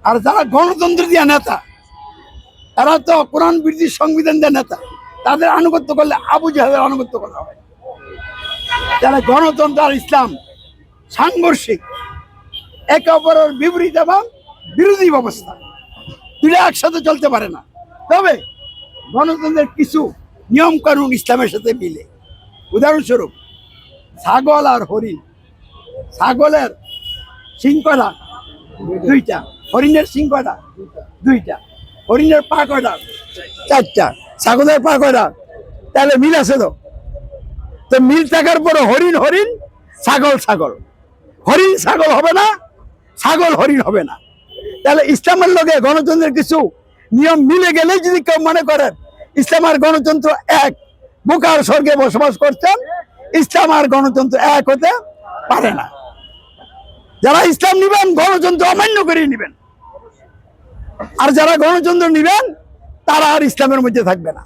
আর যারা গণতন্ত্র দিয়া নেতা, তারা তো কোরআন বিরোধী সংবিধান দেয় নেতা, তাদের আনুগত্য করলে আবু জাহেলের আনুগত্য করা হয়। যারা গণতন্ত্র আর ইসলাম সাংঘর্ষিক, একে অপরের বিপরীত এবং বিরোধী ব্যবস্থা, দুটা একসাথে চলতে পারে না। তবে গণতন্ত্রের কিছু নিয়ম কানুন ইসলামের সাথে মিলে। উদাহরণস্বরূপ ছাগল আর হরিণ, ছাগলের সিং কয়টা? দুইটা। হরিণের সিং কয়টা? দুইটা। হরিণের পা কয়টা? চারটা। ছাগলের পা কয়টা? তাহলে মিল আছে তো। তো মিল থাকার পরে হরিণ হরিণ, ছাগল ছাগল। হরিণ ছাগল হবে না, ছাগল হরিণ হবে না। তাহলে ইসলামের লগে গণতন্ত্রের কিছু নিয়ম মিলে গেলে যদি কেউ মনে করেন ইসলাম আর গণতন্ত্র এক, বুকার স্বর্গে বসবাস করছেন, ইসলাম আর গণতন্ত্র এক হতে পারে না। যারা ইসলাম নিবেন গণতন্ত্র অমান্য করে নিবেন, আর যারা গণতন্ত্র নিবেন তারা আর ইসলামের মধ্যে থাকবে না।